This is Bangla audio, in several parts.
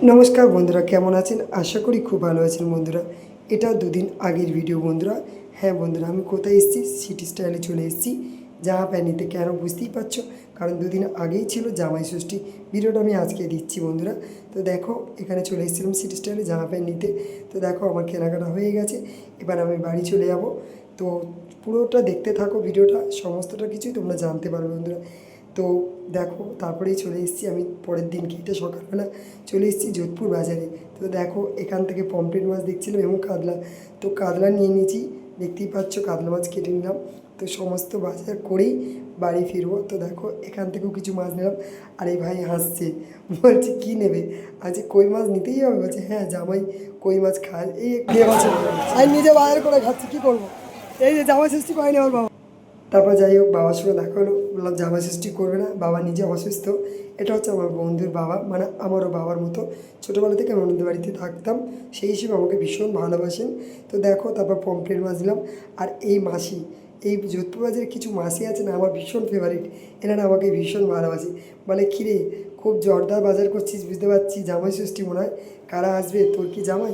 নমস্কার বন্ধুরা, কেমন আছেন? আশা করি খুব ভালো আছেন বন্ধুরা। এটা দুদিন আগের ভিডিও বন্ধুরা। হ্যাঁ বন্ধুরা, আমি কোথায় এসেছি? সিটি স্টাইলে চলে এসেছি জামা প্যান্ট নিতে। কেন বুঝতেই পারছো, কারণ দুদিন আগেই ছিল জামাই ষষ্ঠী। ভিডিওটা আমি আজকে দিচ্ছি বন্ধুরা। তো দেখো, এখানে চলে এসেছিলাম সিটি স্টাইলে জামা প্যান্ট নিতে। তো দেখো, আমার কেনাকাটা হয়ে গেছে। এবার আমি বাড়ি চলে যাব। তো পুরোটা দেখতে থাকো ভিডিওটা, সমস্তটা কিছুই তোমরা জানতে পারবে বন্ধুরা। তো দেখো, তারপরেই চলে এসেছি আমি পরের দিনকে, এটা সকালবেলা চলে এসেছি যোধপুর বাজারে। তো দেখো, এখান থেকে পমফ্রেট মাছ দেখছিলাম এবং কাতলা। তো কাতলা নিয়ে নিয়েছি, দেখতেই পাচ্ছ কাতলা মাছ কেটে নিলাম। তো সমস্ত বাজার করেই বাড়ি ফিরবো। তো দেখো, এখান থেকেও কিছু মাছ নিলাম। আর এই ভাই হাসছে, বলছে কী নেবে? আজকে কই মাছ নিতেই হবে। বলছে হ্যাঁ, জামাই কই মাছ খায়। এই দিয়ে বছর আমি নিজে বাজার করে খাচ্ছি, কী করবো? এই যে জামাই ষষ্ঠী পাইনি আমার বাবা। তারপর যাই হোক, বাবার সঙ্গে দেখা হলো। বললাম জামা ষষ্ঠী করবে না, বাবা নিজে অসুস্থ। এটা হচ্ছে আমার বন্ধুর বাবা, মানে আমারও বাবার মতো। ছোটোবেলা থেকে আমি ওনাদের বাড়িতে থাকতাম, সেই হিসেবে আমাকে ভীষণ ভালোবাসেন। তো দেখো, তারপর পমফ্রেট মাছলাম। আর এই মাসি, এই যোধপুর বাজারে কিছু মাসি আছে না, আমার ভীষণ ফেভারিট। এনারা আমাকে ভীষণ ভালোবাসে। বলে কিরে, খুব জোরদার বাজার করছিস, বুঝতে পারছি জামাই ষষ্ঠী মনে হয়। কারা আসবে? তোর কি জামাই?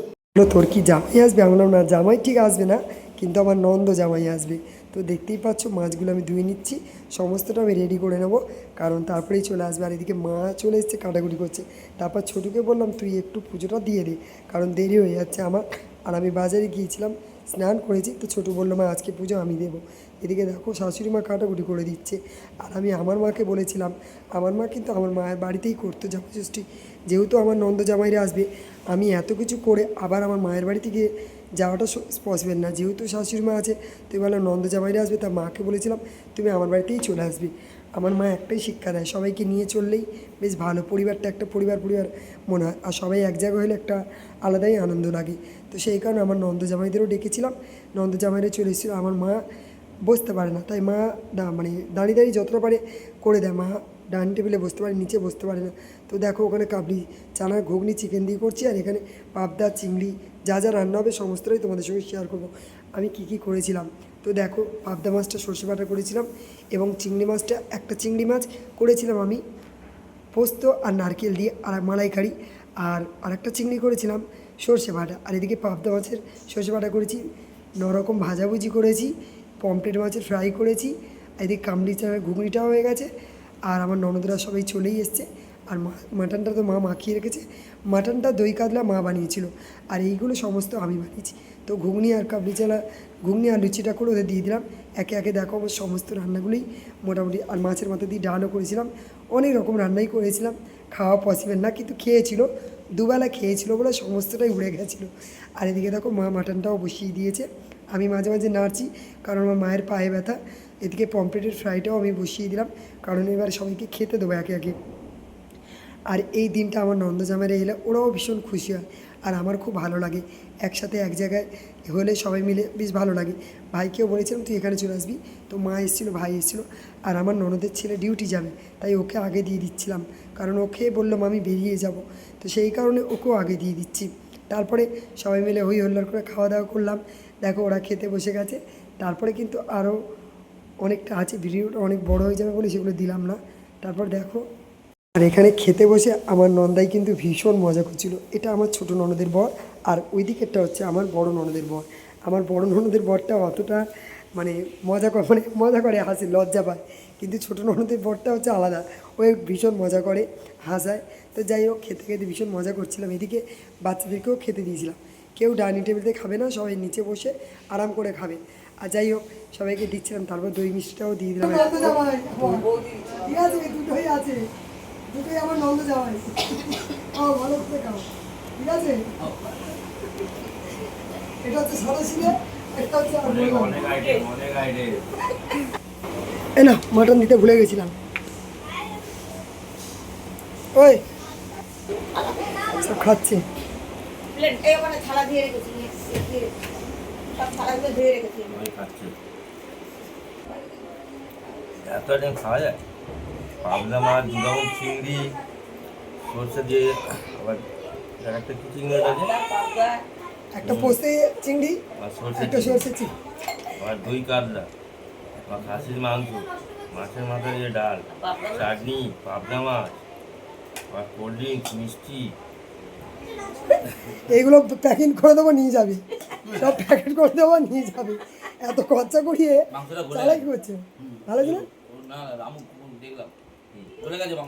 তোর কি জামাই আসবে? আমি বললাম না, জামাই ঠিক আসবে না, কিন্তু আমার নন্দ জামাই আসবে। তো দেখতেই পাচ্ছ, মাছগুলো আমি ধুয়ে নিচ্ছি, সমস্তটা আমি রেডি করে নেবো, কারণ তারপরেই চলে আসবে। আর এদিকে মা চলে এসছে, কাটাকুটি করছে। তারপর ছোটুকে বললাম তুই একটু পুজোটা দিয়ে দে, কারণ দেরি হয়ে যাচ্ছে আমার। আর আমি বাজারে গিয়েছিলাম, স্নান করেছি। তো ছোটো বললো মা আজকে পুজো আমি দেবো। এদিকে দেখো, শাশুড়ি মা কাটাকুটি করে দিচ্ছে। আর আমি আমার মাকে বলেছিলাম, আমার মা কিন্তু আমার মায়ের বাড়িতেই করতো জামাই ষষ্ঠী। যেহেতু আমার নন্দ জামাইরা আসবে, আমি এত কিছু করে আবার আমার মায়ের বাড়িতে গিয়ে যাওয়াটা পসিবল না। যেহেতু শাশুড়ি মা আছে, তুই বললাম নন্দ জামাইরা আসবে, তার মাকে বলেছিলাম তুমি আমার বাড়িতেই চলে আসবি। আমার মা একটাই শিক্ষা দেয়, সবাইকে নিয়ে চললেই বেশ ভালো, পরিবারটা একটা পরিবার পরিবার মনে হয়। আর সবাই এক জায়গায় হলে একটা আলাদাই আনন্দ লাগে। তো সেই কারণে আমার নন্দ জামাইদেরও ডেকেছিলাম, নন্দ জামাইরা চলে এসেছিলো। আমার মা বসতে পারে না, তাই মা মানে দাঁড়িয়ে দাঁড়িয়ে যতটা পারে করে দেয়। মা ডাইনিং টেবিলে বসতে পারে, নিচে বসতে পারে না। তো দেখো, ওখানে কাবলি চানার ঘুগনি চিকেন দিয়ে করছি, আর এখানে পাবদা চিংড়ি যা যা রান্না হবে সমস্তটাই তোমাদের সঙ্গে শেয়ার করবো আমি কী কী করেছিলাম। তো দেখো, পাবদা মাছটা সর্ষে বাটা করেছিলাম, এবং চিংড়ি মাছটা, একটা চিংড়ি মাছ করেছিলাম আমি পোস্ত আর নারকেল দিয়ে আর মালাইকারি। আর আরেকটা চিংড়ি করেছিলাম সর্ষে বাটা। আর এদিকে পাবদা মাছের সর্ষে বাটা করেছি, নরকম ভাজাভুজি করেছি, পমফ্রেট মাছের ফ্রাই করেছি। আর এদিকে কামড়ি চানার ঘুগনিটাও হয়ে গেছে। আর আমার ননদরা সবাই চলেই এসছে। আর মাটনটা তো মা মাখিয়ে রেখেছে। মাটনটা দই কাতলা মা বানিয়েছিল, আর এইগুলো সমস্ত আমি বানিয়েছি। তো ঘুগনি আর কাবলি চানা, ঘুগনি আর লুচিটা করে ওদের দিয়ে দিলাম। একে একে দেখো, আমার সমস্ত রান্নাগুলোই মোটামুটি। আর মাছের মাথা দিয়ে ডালও করেছিলাম, অনেক রকম রান্নাই করেছিলাম। খাওয়া পসিবল না, কিন্তু খেয়েছিল, দুবেলা খেয়েছিল বলে সমস্তটাই উড়ে গেছিলো। আর এদিকে দেখো, মা মাটনটাও বসিয়ে দিয়েছে। আমি মাঝে মাঝে নাড়ছি, কারণ আমার মায়ের পায়ে ব্যথা। এদিকে পমফ্রেটের ফ্রাইটাও আমি বসিয়ে দিলাম, কারণ এবার সবাইকে খেতে দেবো একে একে। আর এই দিনটা আমার নন্দ জামাইরা এলে ওরাও ভীষণ খুশি হয়, আর আমার খুব ভালো লাগে। একসাথে এক জায়গায় হলে সবাই মিলে বেশ ভালো লাগে। ভাইকেও বলেছিলাম তুই এখানে চলে আসবি। তো মা এসেছিলো, ভাই এসেছিলো। আর আমার ননদের ছেলে ডিউটি যাবে, তাই ওকে আগে দিয়ে দিচ্ছিলাম, কারণ ওকে বললাম আমি বেরিয়ে যাব। তো সেই কারণে ওকেও আগে দিয়ে দিচ্ছি। তারপরে সবাই মিলে হই হল্লার করে খাওয়া দাওয়া করলাম। দেখো, ওরা খেতে বসে গেছে। তারপরে কিন্তু আরও অনেকটা আছে, ভিডিওটা অনেক বড় হয়ে যাবে বলে সেগুলো দিলাম না। তারপর দেখো, আর এখানে খেতে বসে আমার নন্দাই কিন্তু ভীষণ মজা করছিল। এটা আমার ছোটো ননদের বর, আর ওই দিকেরটা হচ্ছে আমার বড় ননদের বর। আমার বড় ননদের বরটা অতটা মানে মজা করে হাসে, লজ্জা পায়। কিন্তু ছোটো ননদের বরটা হচ্ছে আলাদা, ওই ভীষণ মজা করে, হাসায়। তো যাই হোক, খেতে খেতে ভীষণ মজা করছিলাম। এদিকে বাচ্চাদেরকেও খেতে দিয়েছিলাম। কেউ ডাইনিং টেবিলতে খাবে না, সবাই নিচে বসে আরাম করে খাবে। আর যাই হোক, সবাইকে দিচ্ছিলাম। তারপর দই মিষ্টিটাও দিয়ে দিলাম। ঠিক আছে, দুটোই আছে, দুটোই আমার নন্দ জামাই। খাও, ভালো করে খাও, ঠিক আছে? এটা হচ্ছে সাদা সিলে, এটা হচ্ছে এ না, মাটন দিতে ভুলে গেছিলাম। ওই সব খাচ্ছে। এত আইটেম খাওয়া যায়? পাবদা মাছ, দুরকম চিংড়ি, সরষে দিয়ে, আবার একটা কি চিংড়ি আছে, একটা পোস্তে চিংড়ি, আর সরষে একটা চিংড়ি, সরষে চিংড়ি, আবার দই কাতলা, বা খাসির মাংস, মাছের মাথা দিয়ে ডাল, চাটনি, পাবদা মাছ, আর কোল্ড ড্রিঙ্কস, মিষ্টি, এইগুলো প্যাকিং করে দেবো, নিয়ে যাবে, সব প্যাকেট করে দেবো, নিয়ে যাবে। এত খরচা করিয়ে মাংসটা গলে চালাই কি করছে, ভালো আছে না? না রামু দেখলাম গলে গেছে মাংস।